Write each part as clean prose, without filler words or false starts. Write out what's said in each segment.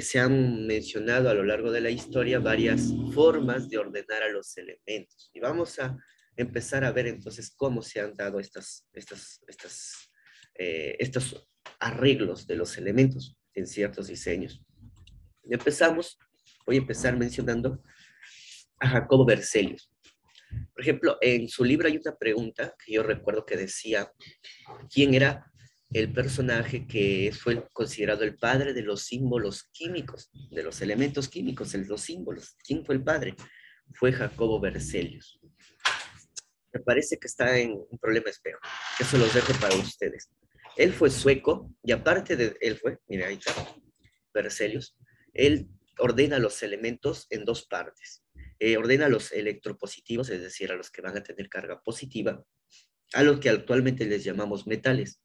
se han mencionado a lo largo de la historia varias formas de ordenar a los elementos. Y vamos a empezar a ver entonces cómo se han dado estos arreglos de los elementos en ciertos diseños. Voy a empezar mencionando a Jacobo Berzelius. Por ejemplo, en su libro hay una pregunta que yo recuerdo que decía, ¿quién era el personaje que fue considerado el padre de los símbolos químicos, de los elementos químicos, los símbolos? ¿Quién fue el padre? Fue Jacobo Berzelius. Me parece que está en un problema espejo. Eso los dejo para ustedes. Él fue sueco y aparte de él fue, mira ahí está, Berzelius, él ordena los elementos en dos partes. Ordena los electropositivos, es decir, a los que van a tener carga positiva, a los que actualmente les llamamos metales,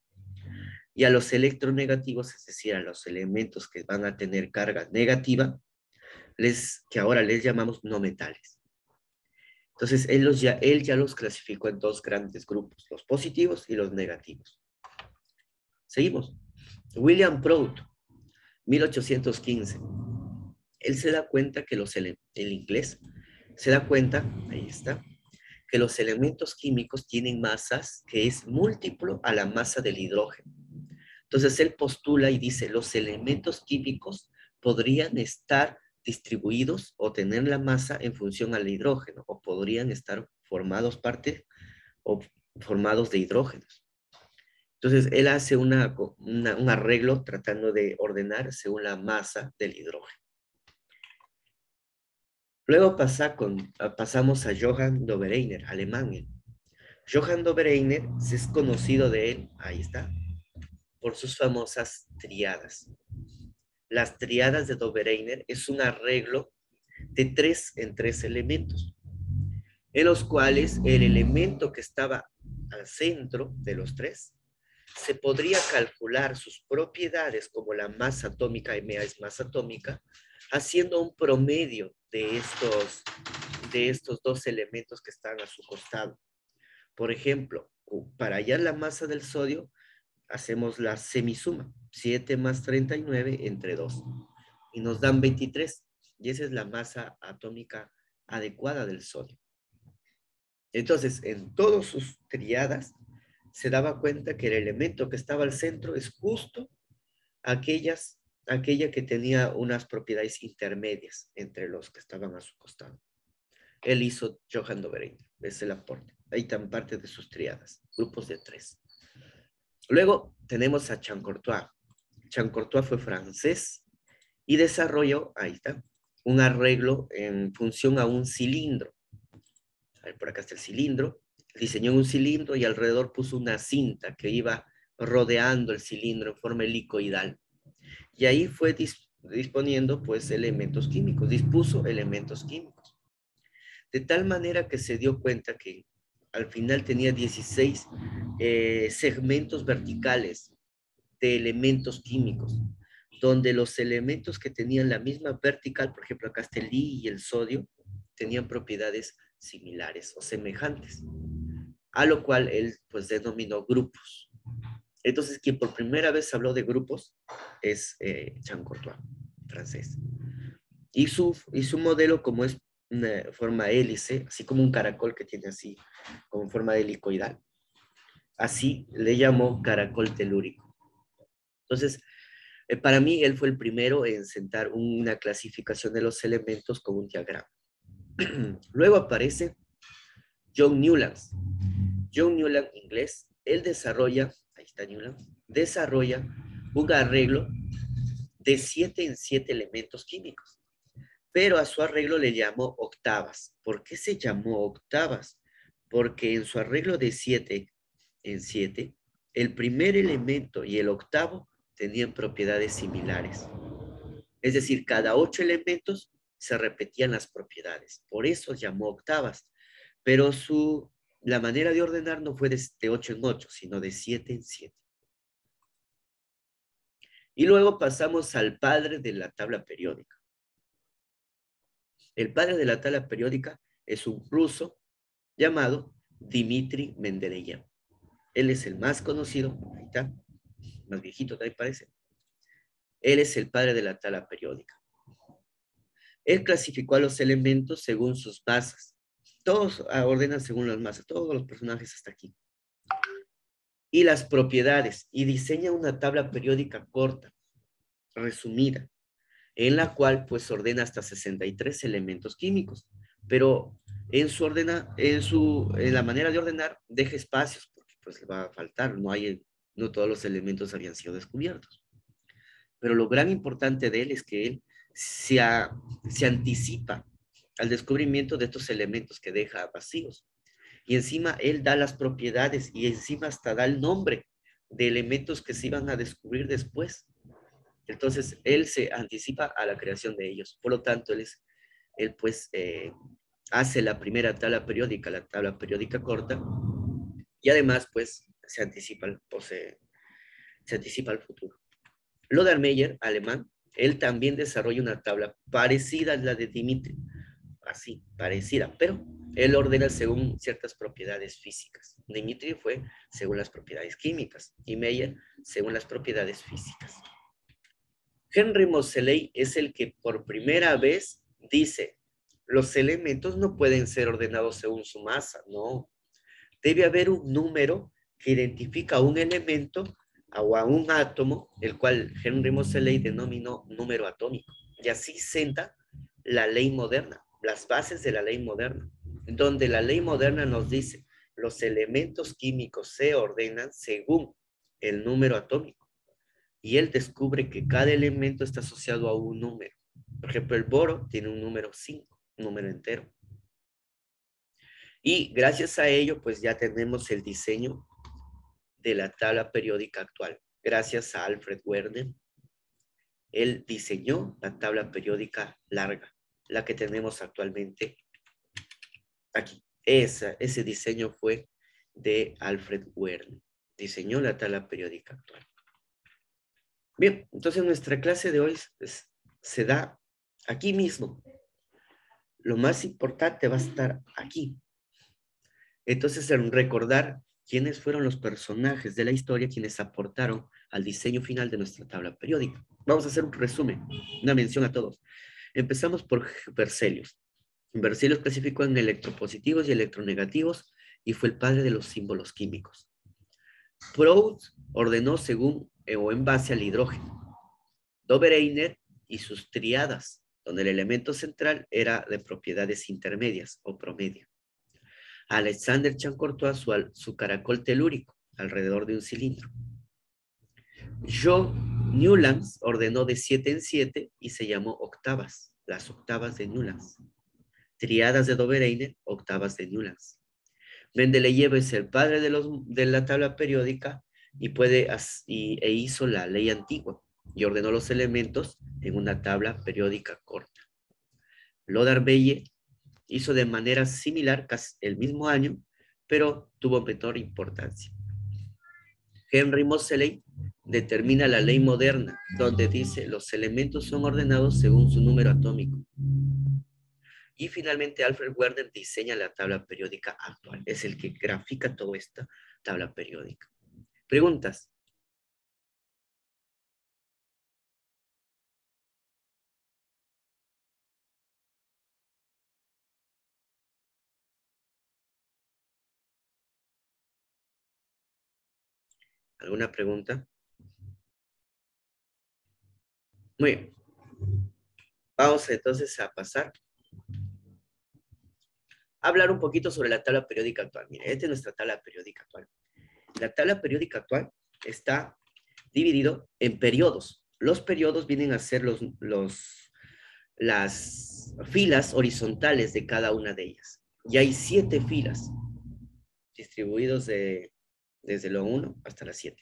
y a los electronegativos, es decir, a los elementos que van a tener carga negativa, que ahora les llamamos no metales. Entonces, él ya los clasificó en dos grandes grupos, los positivos y los negativos. Seguimos. William Prout, 1815. Él se da cuenta que el inglés se da cuenta, ahí está, que los elementos químicos tienen masas que es múltiplo a la masa del hidrógeno. Entonces él postula y dice, los elementos químicos podrían estar distribuidos o tener la masa en función al hidrógeno, o podrían estar formados formados de hidrógenos. Entonces él hace un arreglo tratando de ordenar según la masa del hidrógeno. Luego pasamos a Johann Dobereiner, alemán. Johann Dobereiner es conocido de él, ahí está, por sus famosas triadas. Las triadas de Dobereiner es un arreglo de 3 en 3 elementos, en los cuales el elemento que estaba al centro de los 3 se podría calcular sus propiedades como la masa atómica, MA es masa atómica, haciendo un promedio de estos dos elementos que están a su costado. Por ejemplo, para hallar la masa del sodio, hacemos la semisuma, 7 más 39 entre 2, y nos dan 23, y esa es la masa atómica adecuada del sodio. Entonces, en todas sus triadas, se daba cuenta que el elemento que estaba al centro es justo aquella que tenía unas propiedades intermedias entre los que estaban a su costado. Él hizo Johann Dobereiner, es el aporte. Ahí están parte de sus triadas, grupos de 3. Luego tenemos a Champ-Courtois. Champ-Courtois fue francés y desarrolló, ahí está, un arreglo en función a un cilindro. A ver, por acá está el cilindro. Diseñó un cilindro y alrededor puso una cinta que iba rodeando el cilindro en forma helicoidal. Y ahí fue disponiendo, pues, elementos químicos. Dispuso elementos químicos. De tal manera que se dio cuenta que al final tenía 16 segmentos verticales de elementos químicos, donde los elementos que tenían la misma vertical, por ejemplo, acá está el Li y el sodio, tenían propiedades similares o semejantes, a lo cual él pues denominó grupos. Entonces, quien por primera vez habló de grupos es Champ-Courtois, francés. Y su modelo, como es una forma hélice, así como un caracol que tiene así, como forma helicoidal, así le llamó caracol telúrico. Entonces, para mí, él fue el primero en sentar una clasificación de los elementos con un diagrama. Luego aparece John Newlands. John Newlands, inglés, él desarrolla, ahí está Newlands, desarrolla un arreglo de 7 en 7 elementos químicos, pero a su arreglo le llamó octavas. ¿Por qué se llamó octavas? Porque en su arreglo de 7 en 7, el primer elemento y el octavo tenían propiedades similares. Es decir, cada 8 elementos se repetían las propiedades. Por eso llamó octavas. Pero la manera de ordenar no fue de 8 en 8, sino de 7 en 7. Y luego pasamos al padre de la tabla periódica. El padre de la tabla periódica es un ruso llamado Dmitri Mendeleev. Él es el más conocido, ahí está, más viejito, ¿te parece? Él es el padre de la tabla periódica. Él clasificó a los elementos según sus masas. Todos ordenan según las masas, todos los personajes hasta aquí. Y las propiedades, y diseña una tabla periódica corta, resumida, en la cual pues ordena hasta 63 elementos químicos, pero en la manera de ordenar deja espacios, porque pues le va a faltar, no todos los elementos habían sido descubiertos. Pero lo gran importante de él es que él se anticipa al descubrimiento de estos elementos que deja vacíos. Y encima él da las propiedades y encima hasta da el nombre de elementos que se iban a descubrir después. Entonces, él se anticipa a la creación de ellos. Por lo tanto, él pues hace la primera tabla periódica, la tabla periódica corta, y además pues se anticipa al futuro. Lothar Meyer, alemán, él también desarrolla una tabla parecida a la de Dimitri, así, parecida, pero él ordena según ciertas propiedades físicas. Dimitri fue según las propiedades químicas y Meyer según las propiedades físicas. Henry Moseley es el que por primera vez dice, los elementos no pueden ser ordenados según su masa, no. Debe haber un número que identifica a un elemento o a un átomo, el cual Henry Moseley denominó número atómico. Y así senta la ley moderna, las bases de la ley moderna, donde la ley moderna nos dice, los elementos químicos se ordenan según el número atómico. Y él descubre que cada elemento está asociado a un número. Por ejemplo, el boro tiene un número 5, un número entero. Y gracias a ello, pues ya tenemos el diseño de la tabla periódica actual. Gracias a Alfred Werner, él diseñó la tabla periódica larga, la que tenemos actualmente aquí. Ese diseño fue de Alfred Werner. Diseñó la tabla periódica actual. Bien, entonces nuestra clase de hoy se da aquí mismo. Lo más importante va a estar aquí. Entonces, en recordar quiénes fueron los personajes de la historia quienes aportaron al diseño final de nuestra tabla periódica. Vamos a hacer un resumen, una mención a todos. Empezamos por Berzelius. Berzelius clasificó en electropositivos y electronegativos y fue el padre de los símbolos químicos. Proust ordenó según o en base al hidrógeno. Dobereiner y sus triadas, donde el elemento central era de propiedades intermedias o promedio. Alexander Champ-Courtois su caracol telúrico, alrededor de un cilindro. John Newlands ordenó de 7 en 7 y se llamó octavas, las octavas de Newlands. Triadas de Dobereiner, octavas de Newlands. Mendeleev es el padre de la tabla periódica e hizo la ley antigua y ordenó los elementos en una tabla periódica corta. Lothar Meyer hizo de manera similar casi el mismo año, pero tuvo menor importancia. Henry Moseley determina la ley moderna, donde dice los elementos son ordenados según su número atómico. Y finalmente Alfred Werner diseña la tabla periódica actual. Es el que grafica toda esta tabla periódica. ¿Preguntas? ¿Alguna pregunta? Muy bien. Vamos entonces a pasar a hablar un poquito sobre la tabla periódica actual. Mira, esta es nuestra tabla periódica actual. La tabla periódica actual está dividido en periodos. Los periodos vienen a ser las filas horizontales de cada una de ellas. Y hay 7 filas distribuidos desde lo 1 hasta la 7.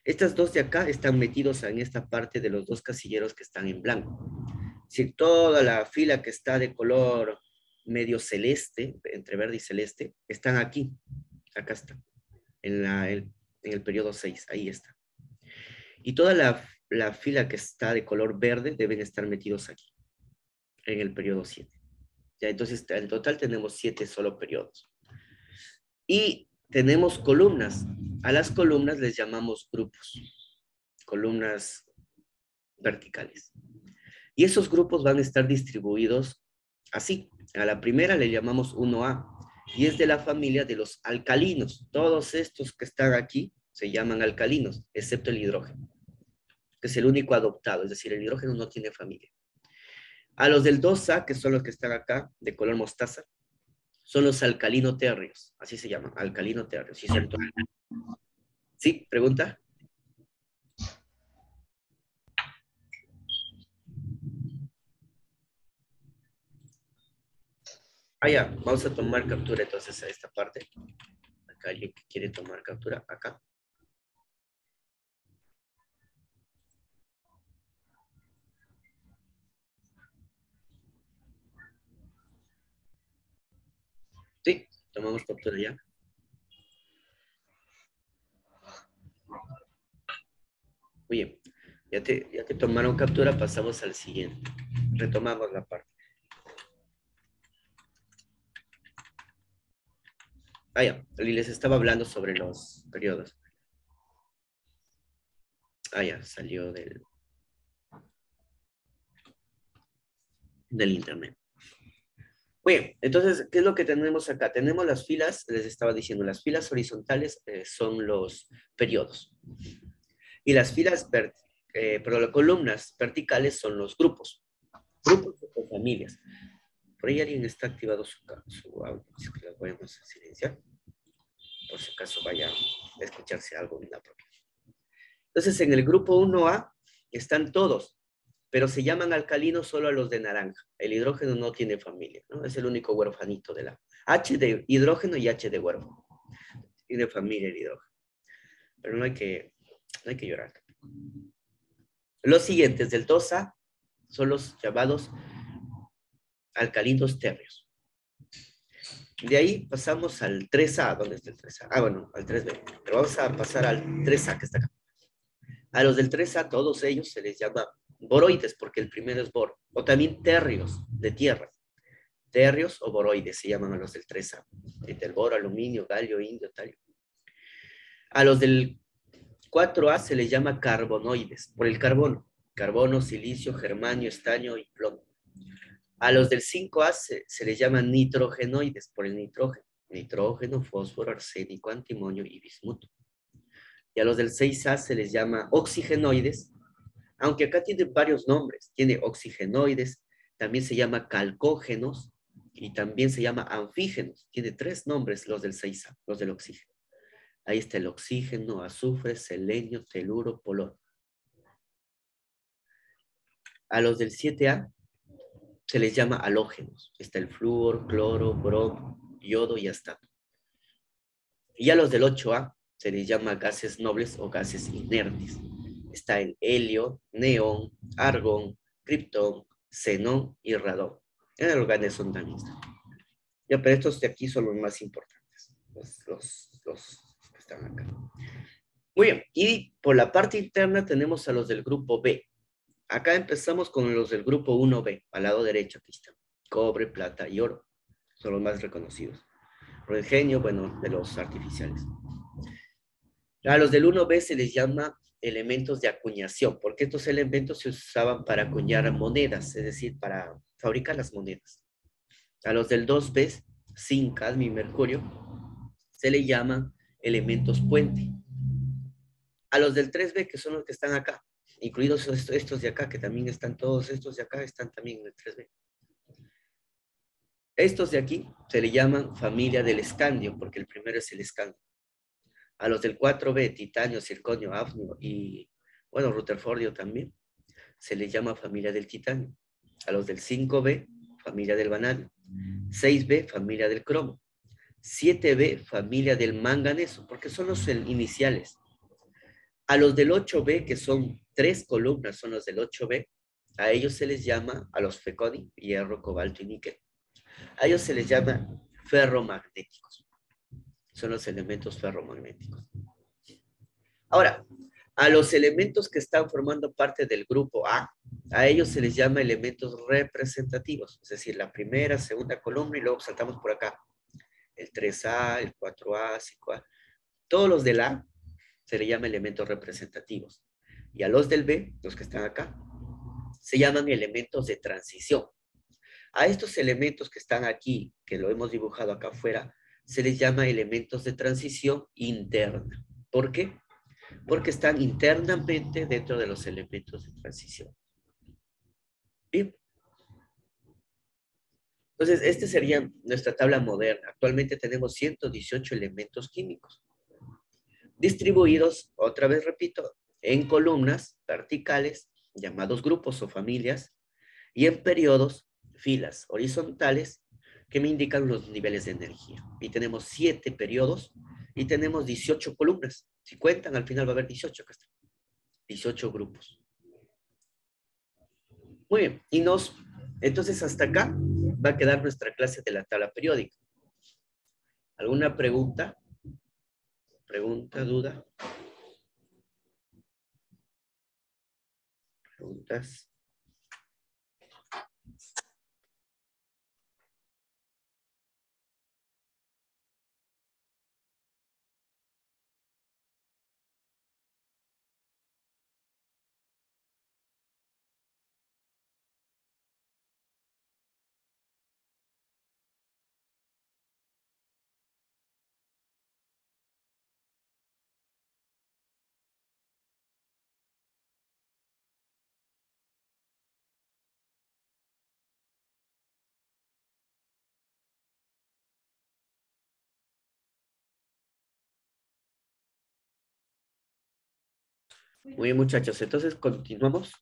Estas dos de acá están metidos en esta parte de los 2 casilleros que están en blanco. Si toda la fila que está de color medio celeste, entre verde y celeste, están aquí. Acá está. En el periodo 6, ahí está. Y toda la fila que está de color verde deben estar metidos aquí, en el periodo 7. Ya, entonces, en total tenemos 7 solo periodos. Y tenemos columnas. A las columnas les llamamos grupos. columnas verticales. Y esos grupos van a estar distribuidos así. A la primera le llamamos 1A y es de la familia de los alcalinos. Todos estos que están aquí se llaman alcalinos, excepto el hidrógeno, que es el único adoptado, es decir, el hidrógeno no tiene familia. A los del 2A, que son los que están acá, de color mostaza, son los alcalino-térreos, así se llaman, alcalino-térreos. ¿Sí? ¿Pregunta? Ya, vamos a tomar captura entonces a esta parte. Acá alguien que quiere tomar captura, acá. Sí, tomamos captura ya. Muy bien, ya que tomaron captura, pasamos al siguiente. Retomamos la parte. Ya, les estaba hablando sobre los periodos. Ya, salió del internet. Muy bien, entonces, ¿qué es lo que tenemos acá? Tenemos las filas, les estaba diciendo, las filas horizontales son los periodos. Y las pero las columnas verticales son los grupos. Grupos o familias. Por ahí alguien está activado su audio, así que lo podemos silenciar. Por si acaso vaya a escucharse algo inapropiado. Entonces, en el grupo 1A están todos, pero se llaman alcalinos solo a los de naranja. El hidrógeno no tiene familia, ¿no? Es el único huerfanito de la... H de hidrógeno y H de huérfano. Tiene familia el hidrógeno. Pero no hay que llorar. Los siguientes del 2A son los llamados alcalinos térreos. De ahí pasamos al 3A. ¿Dónde está el 3A? Bueno, al 3B. Pero vamos a pasar al 3A que está acá. A los del 3A, todos ellos se les llama boroides, porque el primero es boro. O también terrios, de tierra. Terrios o boroides se llaman a los del 3A. El boro, aluminio, galio, indio, talio. A los del 4A se les llama carbonoides, por el carbono. Carbono, silicio, germanio, estaño y plomo. A los del 5A se les llama nitrogenoides, por el nitrógeno. Nitrógeno, fósforo, arsénico, antimonio y bismuto. Y a los del 6A se les llama oxigenoides, aunque acá tiene varios nombres. Tiene oxigenoides, también se llama calcógenos y también se llama anfígenos. Tiene 3 nombres los del 6A, los del oxígeno. Ahí está el oxígeno, azufre, selenio, teluro, polón. A los del 7A se les llama halógenos. Está el flúor, cloro, bromo, yodo y astato. Y a los del 8A se les llama gases nobles o gases inertes. Está el helio, neón, argón, criptón, xenón y radón. En el organésson también está. Ya, pero estos de aquí son los más importantes. Los que están acá. Muy bien. Y por la parte interna tenemos a los del grupo B. Acá empezamos con los del grupo 1B, al lado derecho, aquí está. Cobre, plata y oro. Son los más reconocidos. Roentgenio, bueno, de los artificiales. A los del 1B se les llama elementos de acuñación, porque estos elementos se usaban para acuñar monedas, es decir, para fabricar las monedas. A los del 2B, zinc, cadmio y mercurio, se le llaman elementos puente. A los del 3B, que son los que están acá, incluidos estos de acá, que también están todos estos de acá, están también en el 3B. Estos de aquí se le llaman familia del escandio, porque el primero es el escandio. A los del 4B, titanio, circonio, hafnio y, bueno, rutherfordio también, se les llama familia del titanio. A los del 5B, familia del vanadio. 6B, familia del cromo. 7B, familia del manganeso, porque son los iniciales. A los del 8B, que son 3 columnas, son los del 8B, a ellos se les llama, a los feconi, hierro, cobalto y níquel, a ellos se les llama ferromagnéticos. Son los elementos ferromagnéticos. Ahora, a los elementos que están formando parte del grupo a ellos se les llama elementos representativos, es decir, la primera, segunda columna y luego saltamos por acá. El 3A, el 4A, 5A. Todos los del A se le llama elementos representativos. Y a los del B, los que están acá, se llaman elementos de transición. A estos elementos que están aquí, que lo hemos dibujado acá afuera, se les llama elementos de transición interna. ¿Por qué? Porque están internamente dentro de los elementos de transición. Bien. Entonces, esta sería nuestra tabla moderna. Actualmente tenemos 118 elementos químicos, distribuidos, otra vez repito, en columnas verticales, llamados grupos o familias, y en periodos, filas horizontales, que me indican los niveles de energía. Y tenemos 7 periodos y tenemos 18 columnas. Si cuentan, al final va a haber 18, acá está. 18 grupos. Muy bien, entonces hasta acá va a quedar nuestra clase de la tabla periódica. ¿Alguna pregunta? ¿Pregunta, duda? ¿Preguntas? Muy bien, muchachos. Entonces, continuamos.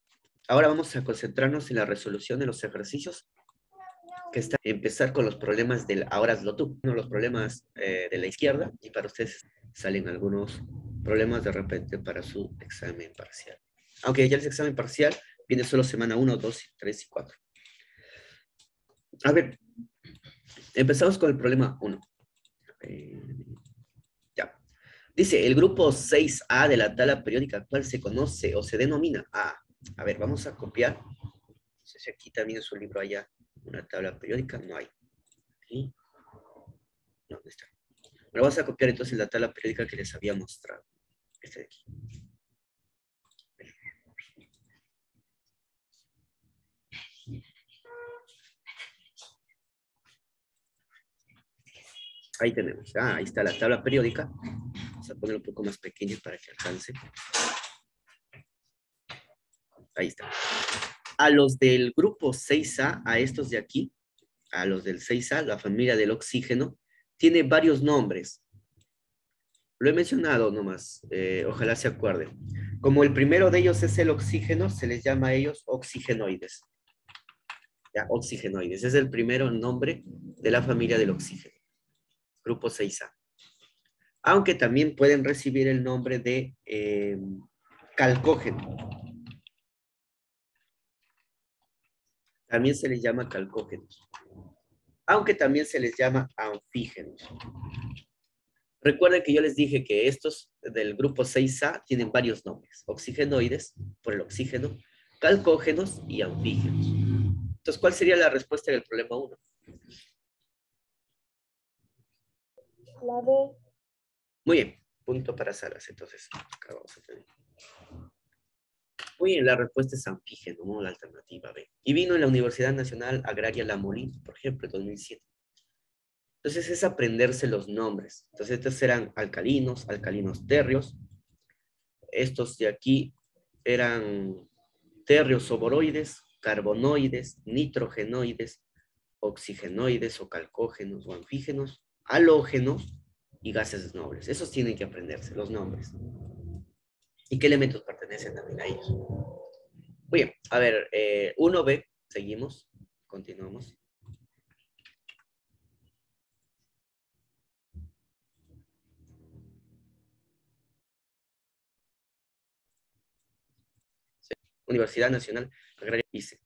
Ahora vamos a concentrarnos en la resolución de los ejercicios que está empezar con los problemas del ahora hazlo tú, ¿no? Los problemas de la izquierda, y para ustedes salen algunos problemas de repente para su examen parcial. Aunque ya el examen parcial viene solo semana 1, 2, 3 y 4. A ver, empezamos con el problema 1. Ya. Dice, el grupo 6A de la tabla periódica actual se conoce o se denomina A. A ver, vamos a copiar. No sé si aquí también en su libro haya una tabla periódica. No hay. ¿Sí? No, no está. Pero vamos a copiar entonces la tabla periódica que les había mostrado. Este de aquí. Ahí tenemos. Ah, ahí está la tabla periódica. Vamos a ponerlo un poco más pequeño para que alcance. Ahí está. A los del grupo 6A, a estos de aquí, a los del 6A, la familia del oxígeno, tiene varios nombres. Lo he mencionado nomás, ojalá se acuerden. Como el primero de ellos es el oxígeno, se les llama a ellos oxigenoides. Ya, oxigenoides. Es el primero nombre de la familia del oxígeno. Grupo 6A. Aunque también pueden recibir el nombre de calcógeno. También se les llama calcógenos. Aunque también se les llama anfígenos. Recuerden que yo les dije que estos del grupo 6A tienen varios nombres. Oxigenoides, por el oxígeno, calcógenos y anfígenos. Entonces, ¿cuál sería la respuesta del problema 1? La B. Muy bien, punto para Salas. Entonces, acá vamos a tener. Muy bien, la respuesta es anfígeno, ¿no? La alternativa B. Y vino en la Universidad Nacional Agraria La Molina, por ejemplo, en 2007. Entonces es aprenderse los nombres. Entonces estos eran alcalinos, alcalinos térreos. Estos de aquí eran térreos soboroides, carbonoides, nitrogenoides, oxigenoides o calcógenos o anfígenos, halógenos y gases nobles. Esos tienen que aprenderse, los nombres. ¿Y qué elementos pertenecen también a ellos? Muy bien, a ver, 1B, seguimos, continuamos. Universidad Nacional Agraria dice,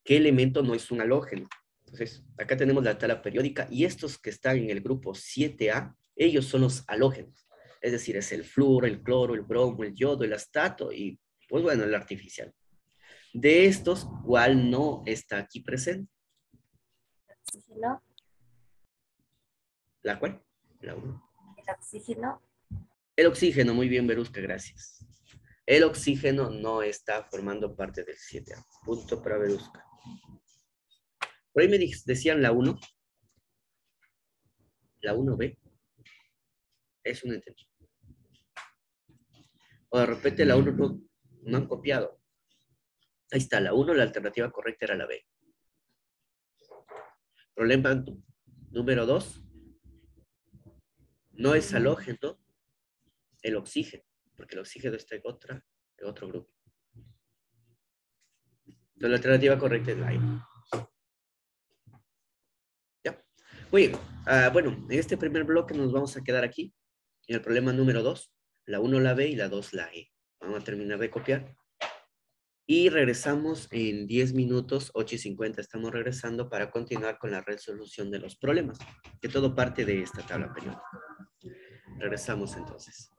¿qué elemento no es un halógeno? Entonces, acá tenemos la tabla periódica y estos que están en el grupo 7A, ellos son los halógenos. Es decir, es el flúor, el cloro, el bromo, el yodo, el astato y, pues bueno, el artificial. De estos, ¿cuál no está aquí presente? Oxígeno. ¿La cuál? La 1. El oxígeno. El oxígeno, muy bien, Berusca, gracias. El oxígeno no está formando parte del 7A. Punto para Verusca. Por ahí me decían la 1. La 1B. Es un entendido. O de repente la 1 no han copiado. Ahí está, la 1, la alternativa correcta era la B. Problema número 2. No es halógeno el oxígeno, porque el oxígeno está en otro grupo. Entonces la alternativa correcta es la E. ¿Ya? Muy bien. Bueno, en este primer bloque nos vamos a quedar aquí. En el problema número 2, la 1 la B y la 2 la E. Vamos a terminar de copiar. Y regresamos en 10 minutos, 8:50. Estamos regresando para continuar con la resolución de los problemas, que todo parte de esta tabla periódica. Regresamos entonces.